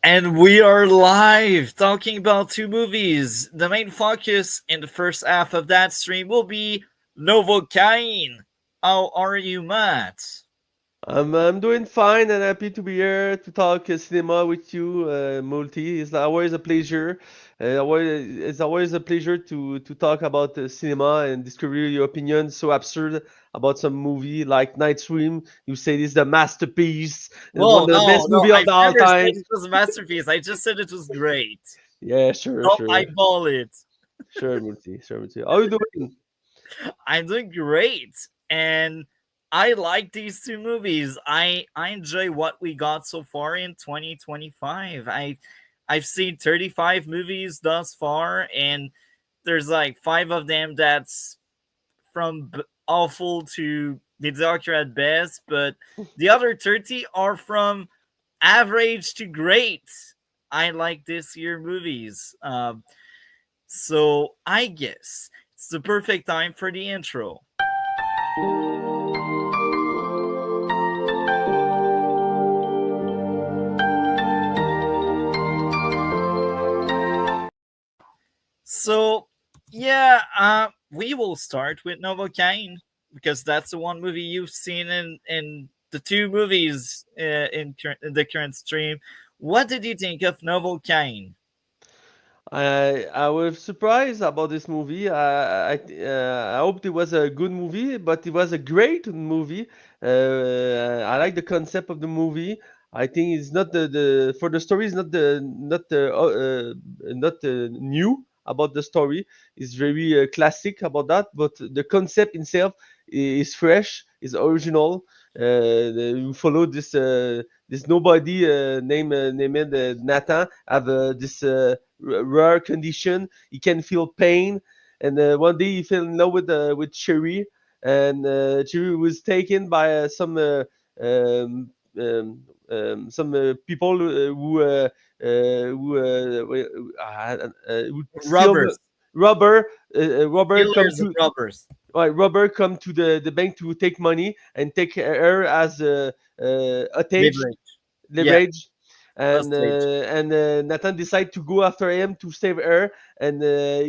And we are live talking about two movies. The main focus in the first half of that stream will be Novocaine. How are you, Matt? I'm doing fine and happy to be here to talk cinema with you, Multi. It's always a pleasure. It's always a pleasure to talk about cinema and discover your opinion so absurd about some movie like Night Swim. You say this is the masterpiece, one Well, of the no, best no, movie of I've all never said time. it was a masterpiece. I just said it was great. Yeah, sure, Don't sure, eyeball it. sure, Multi, sure, Multi. How you doing? I'm doing great, and I like these two movies. I enjoy what we got so far in 2025. I've seen 35 movies thus far, and there's like five of them that's from awful to mediocre at best, but the other 30 are from average to great. I like this year movies. So I guess it's the perfect time for the intro. So yeah, we will start with Novocaine because that's the one movie you've seen in the two movies in the current stream. What did you think of Novocaine? I was surprised about this movie. I hoped it was a good movie, but it was a great movie. I like the concept of the movie. I think it's not the for the story is not new about the story. It's very classic about that, but the concept itself is fresh, is original. You follow this nobody named Nathan have this. Rare condition. He can feel pain, and one day he fell in love with Cherry, and Cherry was taken by um, um, some people who steal Rubbers, rubber. Rubber come killers of to rubbers, Rubber come to the bank to take money and take her as a tage leverage. Yeah, leverage, and hostage. Nathan decide to go after him to save her, and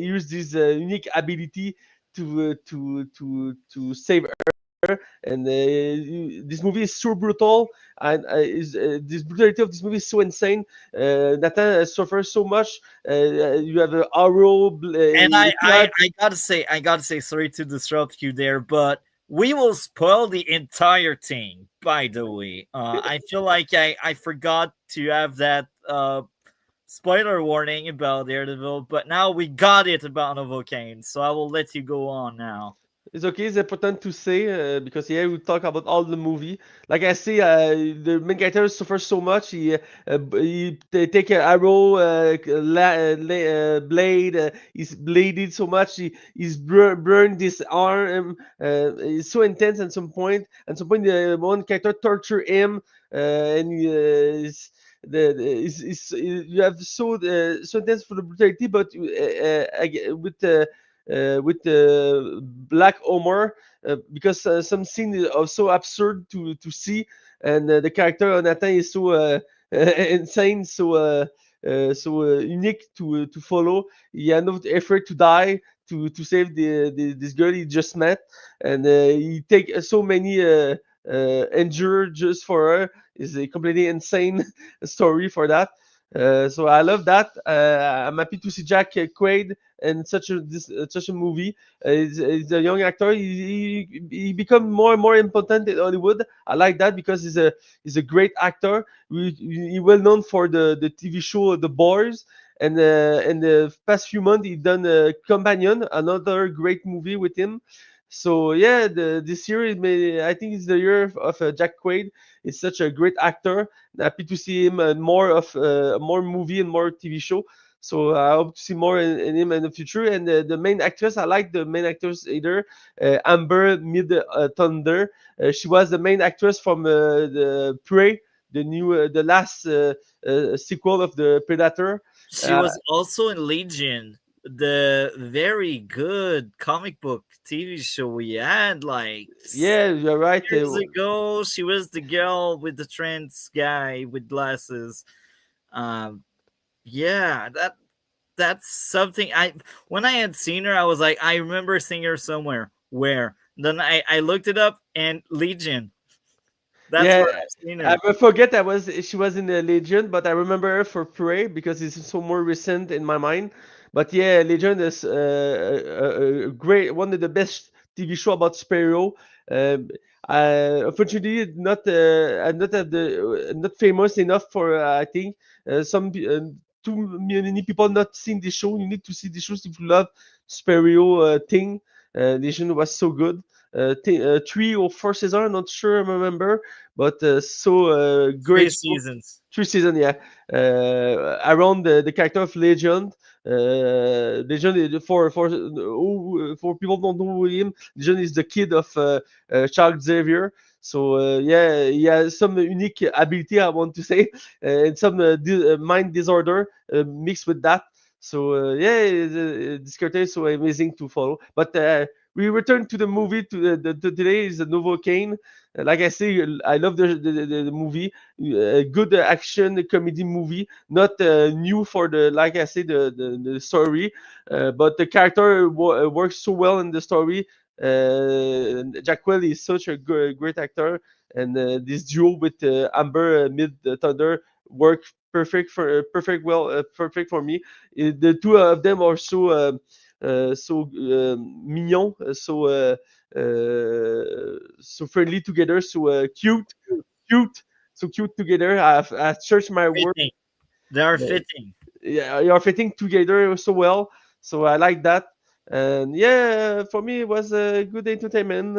use this unique ability to save her. And this movie is so brutal, and this brutality of this movie is so insane. Nathan suffers so much. You have a arrow. And I, I, Blood. I I gotta say, sorry to disrupt you there, but we will spoil the entire thing. By the way, I feel like I forgot to have that spoiler warning about Daredevil, but now we got it about Novocaine, so I will let you go on now. It's okay. It's important to say because here we talk about all the movie. Like I say, the main character suffers so much. He take an arrow, blade. He's bleeding so much. He's burned his arm. It's so intense at some point. At some point, one character torture him, and you have so intense for the brutality, but with black humor, because some scene are so absurd to see, and the character of Nathan is so insane, so unique to follow. He had no effort to die to save this girl he just met, and he take so many injured just for her. Is a completely insane story for that. So I love that. I'm happy to see Jack Quaid in such a movie. He's a young actor. He become more and more important in Hollywood. I like that because he's a great actor. He well known for the TV show The Boys, and in the past few months he done Companion, another great movie with him. So yeah, this year I think it's the year of Jack Quaid. He's such a great actor. Happy to see him in more movie and more TV show. So I hope to see more in him in the future. And the main actress, I like the main actress either. Amber Mid Thunder. She was the main actress from the Prey, the last sequel of the Predator. She Uh, was also in Legion, the very good comic book TV show we had like yeah, you're right. years ago. She was the girl with the trans guy with glasses. Um, yeah, that's something I when I had seen her, I was like, I remember seeing her somewhere. Where? Then I looked it up and Legion. That's Yeah, where I've seen I her. forget that was she was in the Legion, but I remember her for Prey because it's so more recent in my mind. But yeah, Legion is a great one of the best TV show about superhero. Um, Unfortunately, not at the not famous enough for I think too many people not seen the show. You need to see the show if you love superhero thing. Legion was so good. 3 or 4 seasons, I'm not sure, I remember, but Three great show. seasons. 3 seasons, yeah. Around the character of Legend. Legend for people who don't know him. Legend is the kid of Charles Xavier. So yeah, he has some unique ability, I want to say, and some mind disorder mixed with that. So yeah, this character is so amazing to follow. But we return to the movie. To today is the Novocaine. Like I say, I love the movie. Good action comedy movie. Not new for the like I say the story, but the character works so well in the story. Jack Well is such a great actor, and this duo with Amber Mid Thunder work perfect for me. The two of them are so mignon, so friendly together, cute, so cute together. I searched my word. Fitting. They are Yeah, fitting. yeah, you're fitting together so well. So I like that. And yeah, for me it was a good entertainment.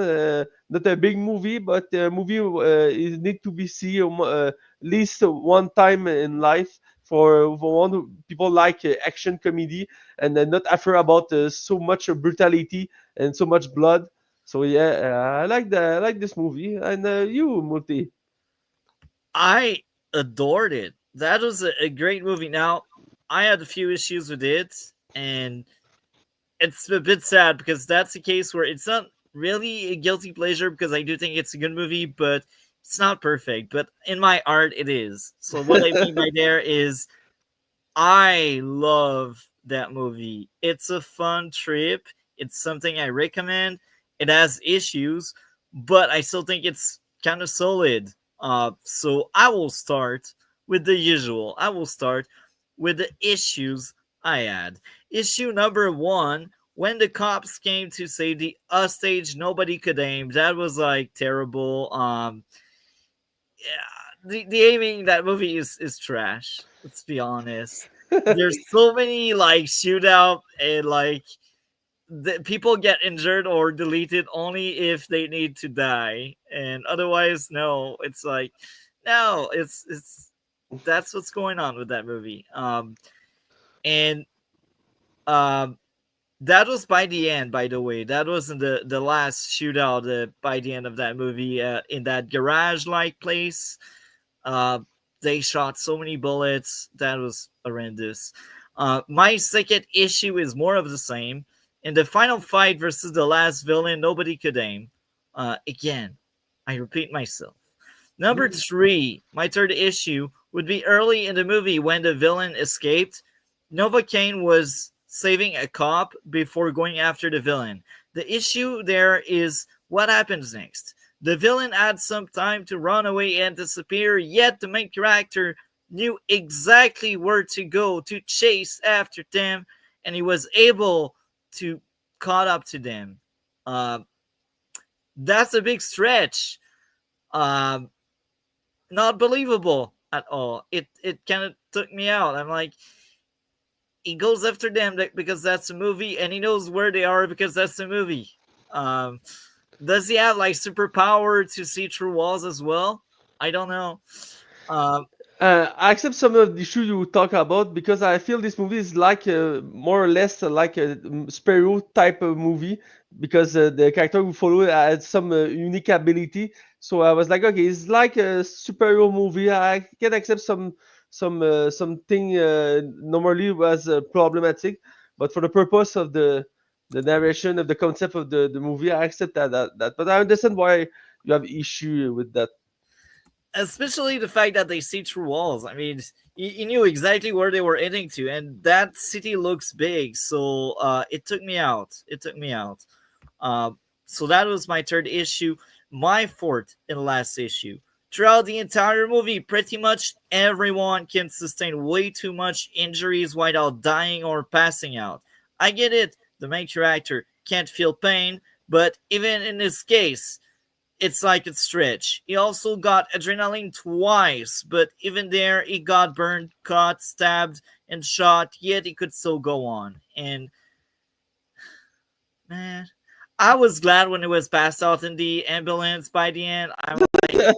Not a big movie, but a movie it need to be seen at least one time in life for one people like action comedy and not afraid about so much brutality and so much blood. So yeah, I like this movie. And you, Multi. I adored it. That was a great movie. Now, I had a few issues with it, and it's a bit sad because that's a case where it's not really a guilty pleasure because I do think it's a good movie, but it's not perfect. But in my art, it is. So what I mean by there is I love that movie. It's a fun trip. It's something I recommend. It has issues, but I still think it's kind of solid. So I will start with the usual. I will start with the issues I had. Issue number one: when the cops came to save the stage, nobody could aim. That was like terrible. Yeah, the aiming in that movie is trash. Let's be honest. There's so many like shootout and like people get injured or deleted only if they need to die, and otherwise, no. It's like, no, it's that's what's going on with that movie. And um, that was by the end. By the way, that wasn't the last shootout. By the end of that movie, in that garage like place. Uh, they shot so many bullets. That was horrendous. My second issue is more of the same. In the final fight versus the last villain, nobody could aim. Again, I repeat myself. Number three, my third issue would be early in the movie when the villain escaped. Novocaine was saving a cop before going after the villain. The issue there is what happens next. The villain had some time to run away and disappear, yet the main character knew exactly where to go to chase after them, and he was able to caught up to them. Uh, that's a big stretch. Um, Not believable at all. It kind of took me out. I'm like, he goes after them because that's a movie, and he knows where they are because that's the movie. Um, does he have like superpower to see through walls as well? I don't know. Um, I accept some of the issue you talk about because I feel this movie is like more or less like a Sparrow type of movie because the character we follow had some unique ability. So I was like, okay, it's like a superhero movie. I can accept something normally was problematic, but for the purpose of the narration of the concept of the movie, I accept that. But I understand why you have issue with that. especially the fact that they see through walls. I mean, you knew exactly where they were heading to, and that city looks big, so it took me out. It took me out. Uh, so that was my third issue. My fourth and last issue. Throughout the entire movie, pretty much everyone can sustain way too much injuries without dying or passing out. I get it, the main character can't feel pain, but even in this case, it's like a stretch. He also got adrenaline twice, but even there, he got burned, cut, stabbed, and shot, yet he could still go on. And man, I was glad when he was passed out in the ambulance by the end. I'm like,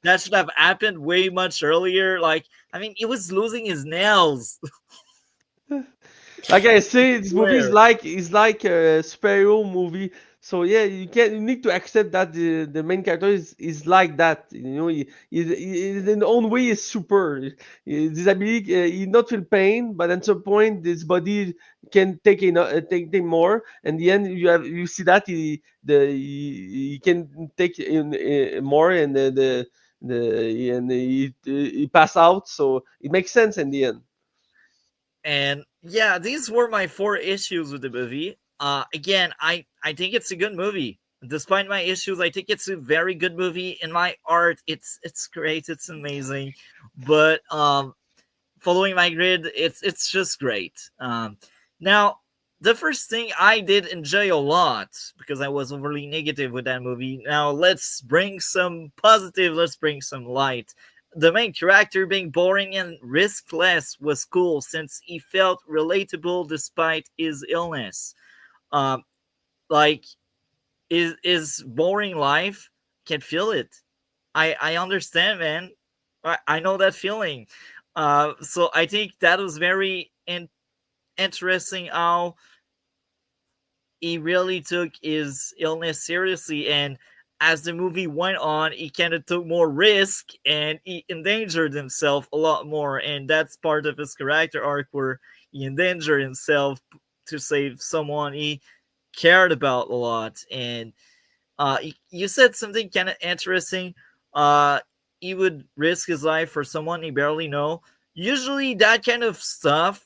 that should have happened way much earlier. Like, I mean, he was losing his nails. Like I say, I this movie swear. is like a superhero movie. So yeah, you need to accept that the main character is like that. You know, he in his own way is super. His ability, he not feel pain, but at some point his body can take more. And the end, you see that he can take in more, and he pass out. So it makes sense in the end. And yeah, these were my four issues with the movie. Again, I think it's a good movie. Despite my issues, I think it's a very good movie. In my art, it's great, it's amazing. But following my grid, it's just great. Now, the first thing I did enjoy a lot because I was overly negative with that movie. Now let's bring some positive. Let's bring some light. The main character being boring and riskless was cool since he felt relatable despite his illness. Um, like his boring life can feel it. I understand, man. I know that feeling. So I think that was very interesting how he really took his illness seriously, and as the movie went on he kind of took more risk and he endangered himself a lot more, and that's part of his character arc where he endangered himself to save someone he cared about a lot. And you said something kind of interesting. He would risk his life for someone he barely know. Usually that kind of stuff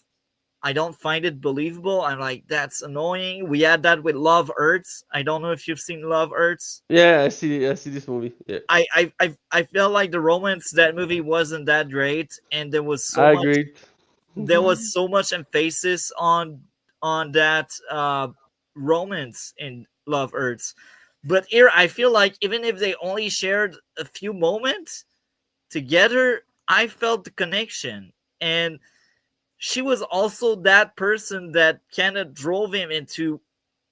I don't find it believable. I'm like, that's annoying. We had that with Love Hurts. I don't know if you've seen Love Hurts. Yeah, I see this movie. Yeah, I feel like the romance that movie wasn't that great, and I agree. there was so much emphasis on that romance in Love Hurts. But here, I feel like even if they only shared a few moments together, I felt the connection. And she was also that person that kind of drove him into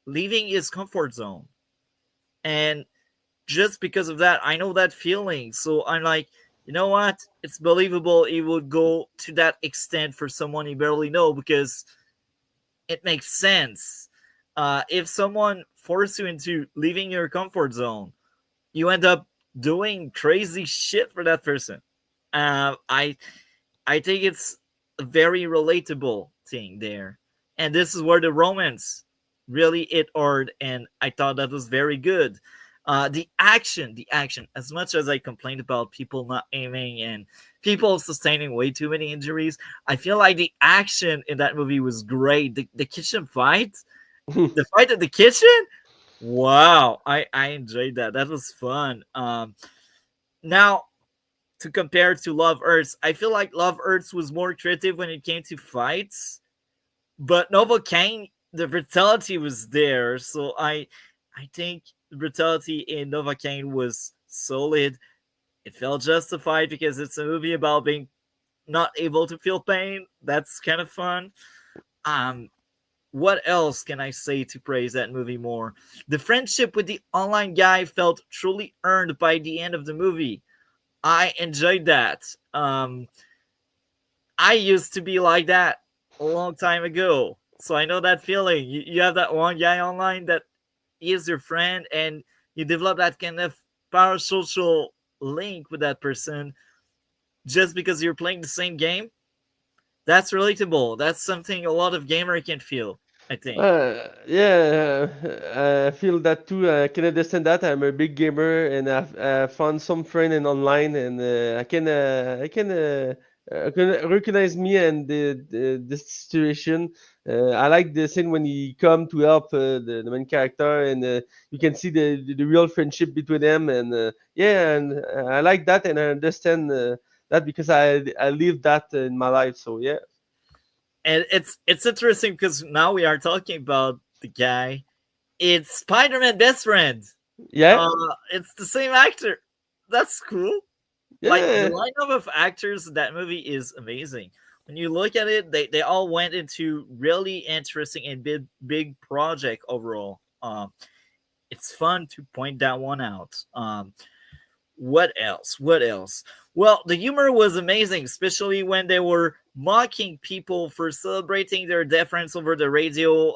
leaving his comfort zone. And just because of that, I know that feeling. So I'm like, you know what? It's believable he would go to that extent for someone he barely know because it makes sense. If someone forced you into leaving your comfort zone, you end up doing crazy shit for that person. Uh, I I think it's a very relatable thing there. And this is where the romance really hit hard, and I thought that was very good. The action, as much as I complained about people not aiming and people sustaining way too many injuries, I feel like the action in that movie was great. The kitchen fight, the fight at the kitchen, wow, I enjoyed that. That was fun. Now, to compare to Love Earths, I feel like Love Earths was more creative when it came to fights, but Novocaine, the brutality was there. So I think the brutality in Novocaine was solid. It felt justified because it's a movie about being not able to feel pain. That's kind of fun. Um, what else can I say to praise that movie more? The friendship with the online guy felt truly earned by the end of the movie. I enjoyed that. I used to be like that a long time ago. So I know that feeling. You have that one guy online that is your friend, and you develop that kind of parasocial link with that person just because you're playing the same game. That's relatable. That's something a lot of gamer can feel. I think. Yeah, I feel that too. I can understand that. I'm a big gamer, and I've found some friend in online, and I can recognize me and the situation. I like the scene when he come to help the main character, and you can see the real friendship between them, and yeah, and I like that, and I understand that because I lived that in my life. So yeah, And it's interesting because now we are talking about the guy. It's Spider-Man best friend. yeah, It's the same actor. That's cool. Like the yeah. lineup of actors in that movie is amazing. When you look at it, they all went into really interesting and big project overall. It's fun to point that one out. What else? What else? Well, the humor was amazing, especially when they were mocking people for celebrating their difference over the radio.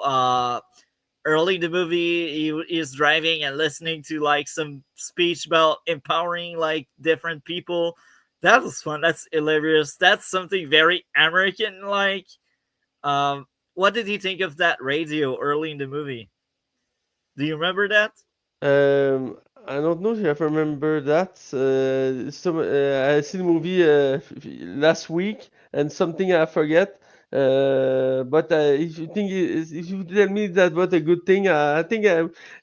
Early in the movie, he is driving and listening to like some speech about empowering like different people. That was fun. That's hilarious. That's something very American like. What did you think of that radio early in the movie? Do you remember that? Um, I don't know if I remember that. I see the movie last week and something I forget. But if you think if you tell me that was a good thing, I think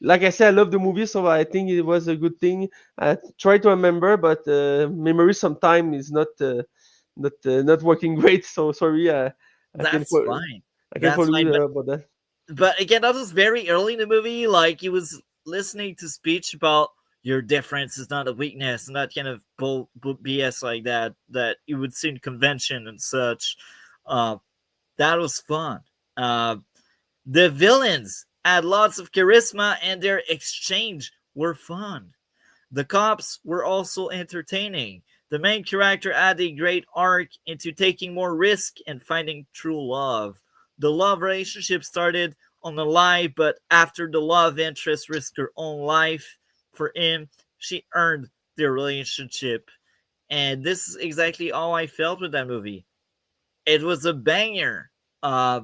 like I said, I love the movie, so I think it was a good thing. I try to remember, but memory sometimes is not working great. So sorry, I can That's fine. I can That's follow fine. you about that. But again, that was very early in the movie. Like he was listening to speech about your difference is not a weakness and that kind of BS like that you would see in convention and such. Uh, that was fun. Uh, the villains had lots of charisma and their exchange were fun. The cops were also entertaining. The main character had a great arc into taking more risk and finding true love. The love relationship started on a lie, but after the love interest risked her own life for him, she earned the relationship. And this is exactly how I felt with that movie. It was a banger. Uh,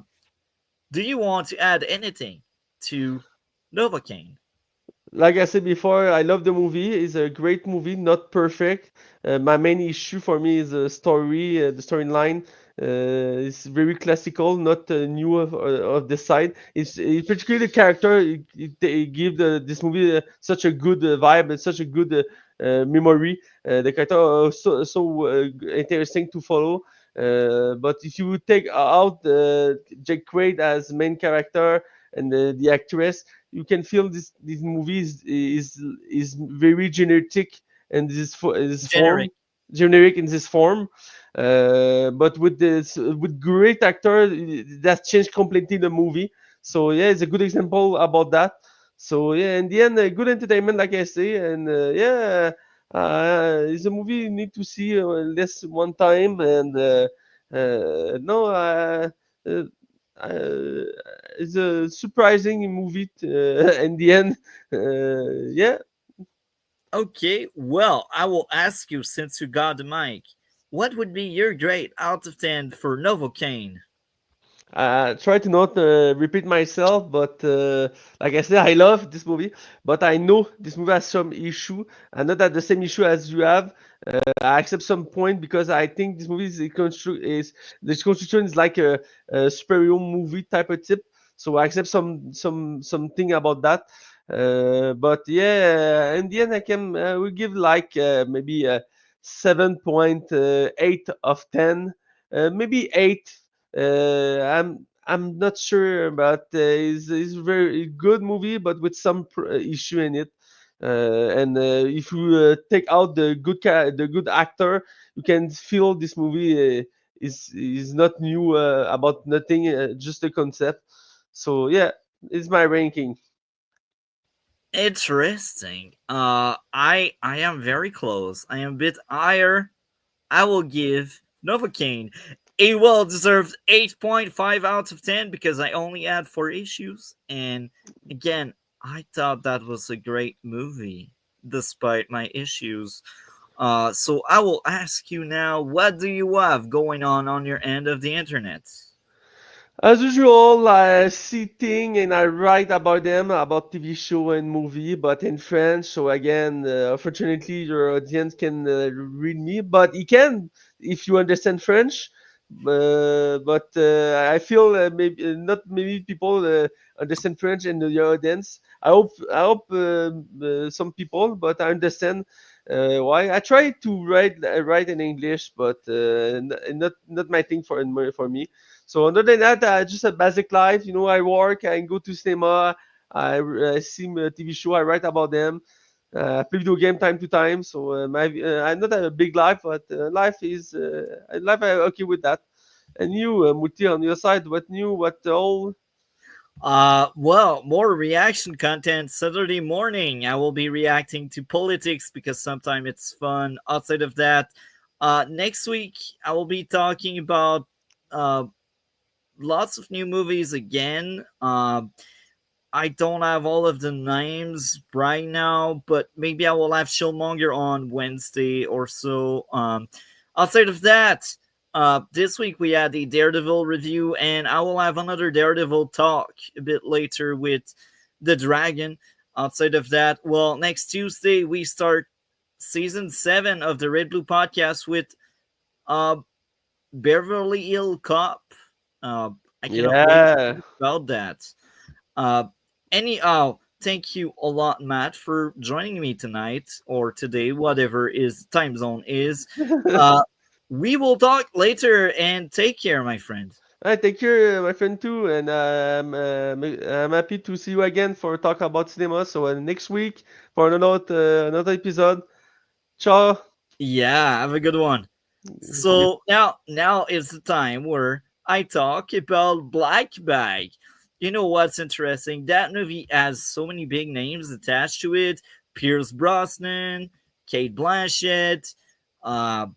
do you want to add anything to Novocaine? Like I said before, I love the movie. It's a great movie, not perfect. My main issue for me is the story, the storyline. It's very classical, not new of the side. It's particularly the character. It give this movie such a good vibe and such a good memory. The character are so interesting to follow. But if you take out Jack Quaid as main character and the actress, you can feel this movie is very generic and this Generic. form generic in this form, but with great actor that changed completely the movie. So yeah, it's a good example about that. So yeah, in the end, good entertainment, like I say, and yeah, it's a movie you need to see less one time, and no, uh, uh, it's a surprising movie in the end. Yeah, Okay, well, I will ask you since you got the mic. What would be your grade out of 10 for Novocaine? I try to not repeat myself, but like I said, I love this movie, but I know this movie has some issue. I know that the same issue as you have. I accept some point because I think this movie is this construction is like a superhero movie type of tip. So I accept something about that. But yeah, in the end, I can we give like maybe 7.8 of 10, maybe 8. I'm not sure, but it's a very good movie, but with some issue in it. And if you take out the good actor, you can feel this movie is not new about nothing, just a concept. So yeah, it's my ranking. Interesting. I am very close. I am a bit higher. I will give Novocaine a well deserved 8.5 out of 10 because I only had 4 issues. And again, I thought that was a great movie despite my issues. So I will ask you now, what do you have going on your end of the internet? As usual, I see things and I write about them, about TV show and movie, but in French. So again, unfortunately, your audience can read me, but you can if you understand French. But I feel maybe not many people understand French in your audience. I hope some people, but I understand why. I try to write in English, but not my thing for me. So other than that, just a basic life. I work, I go to cinema, I see a TV show, I write about them. Play video game time to time. So I'm not a big life, but life. I'm okay with that. And you, Muti, on your side, what new? What old? Well, more reaction content Saturday morning. I will be reacting to politics because sometimes it's fun. Outside of that, next week I will be talking about uh lots of new movies again. I don't have all of the names right now, but maybe I will have Shillmonger on Wednesday or so. Outside of that, this week we had the Daredevil review, and I will have another Daredevil talk a bit later with the Dragon. Outside of that, well, next Tuesday we start season 7 of the Red Blue podcast with uh, Beverly Hill Cop. Uh, I cannot wait to Yeah. talk about that. Uh, anyhow, thank you a lot, Matt, for joining me tonight or today, whatever is time zone is. Uh, we will talk later and take care, my friend. I take care, my friend too, and I'm happy to see you again for talk about cinema. So next week for another episode. Ciao. Yeah, have a good one. So now is the time where I talk about Black Bag. You know what's interesting? That movie has so many big names attached to it. Pierce Brosnan, Kate Blanchett, uh,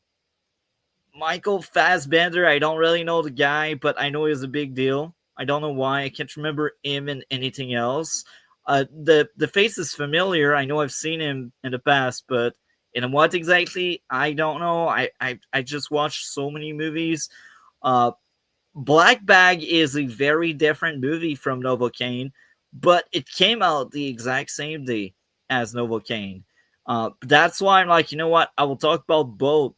Michael Fassbender. I don't really know the guy, but I know he's a big deal. I don't know why. I can't remember him in anything else. The face is familiar. I know I've seen him in the past, but in what exactly, I don't know. I just watched so many movies. Uh, Black Bag is a very different movie from Novocaine, but it came out the exact same day as Novocaine. That's why I'm like, you know what? I will talk about both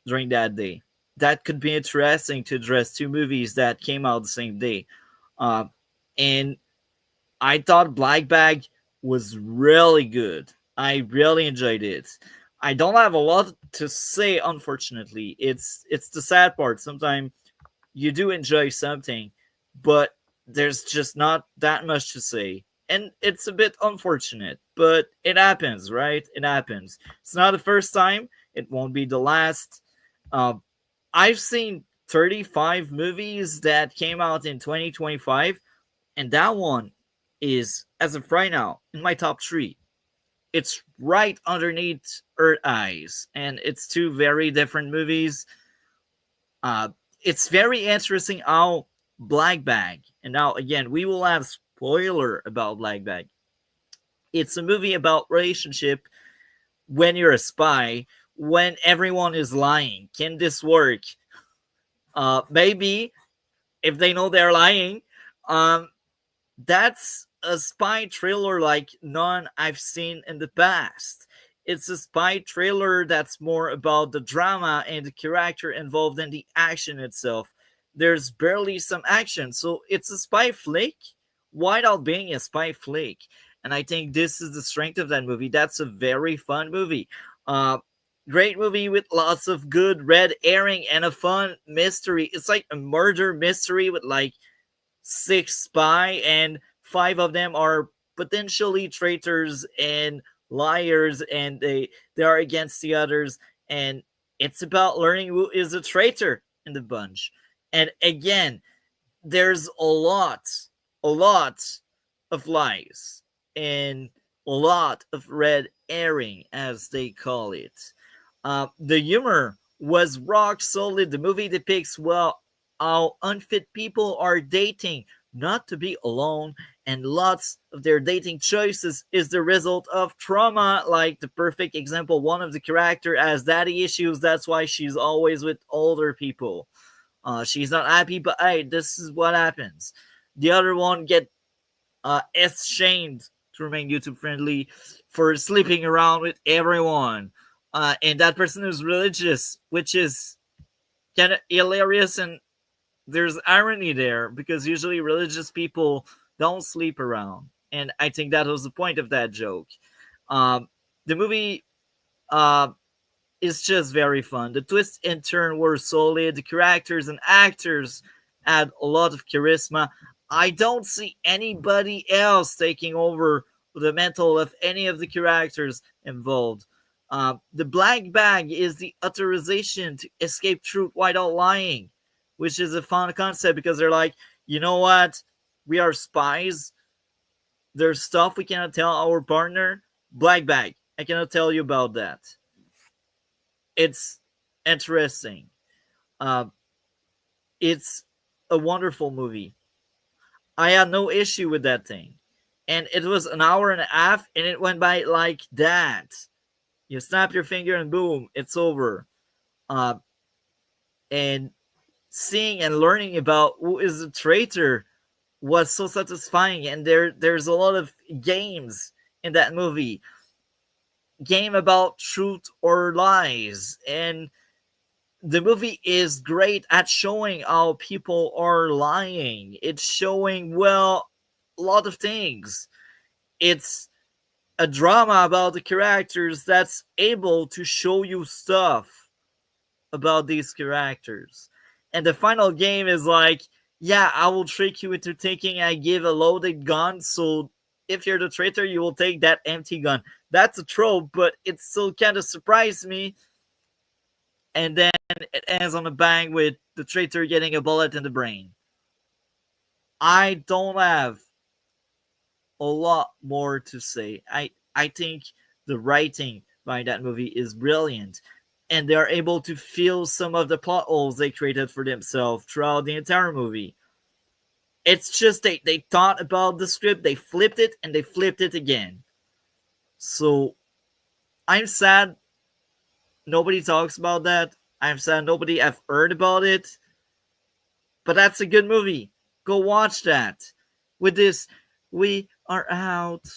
during that day. That could be interesting to address two movies that came out the same day. Uh, and I thought Black Bag was really good. I really enjoyed it. I don't have a lot to say, unfortunately. It's the sad part. Sometimes you do enjoy something, but there's just not that much to say. And it's a bit unfortunate, but it happens, right? It happens. It's not the first time. It won't be the last. Uh, I've seen 35 movies that came out in 2025, and that one is, as of right now, in my top three. It's right underneath Earth Eyes, and it's two very different movies. Uh, it's very interesting how Black Bag, and now again, we will have spoiler about Black Bag. It's a movie about relationship when you're a spy, when everyone is lying. Can this work? Maybe if they know they're lying. Um, that's a spy thriller like none I've seen in the past. It's a spy thriller that's more about the drama and the character involved than the action itself. There's barely some action, so it's a spy flick without being a spy flick. And I think this is the strength of that movie. That's a very fun movie. Uh, Great movie with lots of good red herring and a fun mystery. It's like a murder mystery with like six spy, and five of them are potentially traitors and liars, and they are against the others, and it's about learning who is a traitor in the bunch. And again, there's a lot of lies and a lot of red herring, as they call it. The humor was rock solid. The movie depicts well how unfit people are dating not to be alone, and lots of their dating choices is the result of trauma. Like the perfect example, one of the character has daddy issues. That's why she's always with older people. She's not happy, but hey, this is what happens. The other one get shamed to remain YouTube friendly for sleeping around with everyone. And that person is religious, which is kind of hilarious, and there's irony there because usually religious people don't sleep around. And I think that was the point of that joke. Um, the movie uh, is just very fun. The twists and turn were solid. The characters and actors had a lot of charisma. I don't see anybody else taking over the mantle of any of the characters involved. The black bag is the authorization to escape truth without lying, which is a fun concept because they're like, you know what? We are spies. There's stuff we cannot tell our partner. Black bag. I cannot tell you about that. It's interesting. Uh, it's a wonderful movie. I had no issue with that thing. And it was an hour and a half, and it went by like that. You snap your finger, and boom, it's over. Uh, and seeing and learning about who is a traitor was so satisfying. And there's a lot of games in that movie. Game about truth or lies. And the movie is great at showing how people are lying. It's showing, well, a lot of things. It's a drama about the characters that's able to show you stuff about these characters. And the final game is like, yeah, I will trick you into thinking I give a loaded gun, so if you're the traitor, you will take that empty gun. That's a trope, but it still kind of surprised me. And then it ends on a bang with the traitor getting a bullet in the brain. I don't have a lot more to say. I think the writing by that movie is brilliant, and they're able to fill some of the plot holes they created for themselves throughout the entire movie. It's just they thought about the script, they flipped it, and they flipped it again. So I'm sad nobody talks about that. I'm sad nobody have heard about it. But that's a good movie. Go watch that. With this, we are out.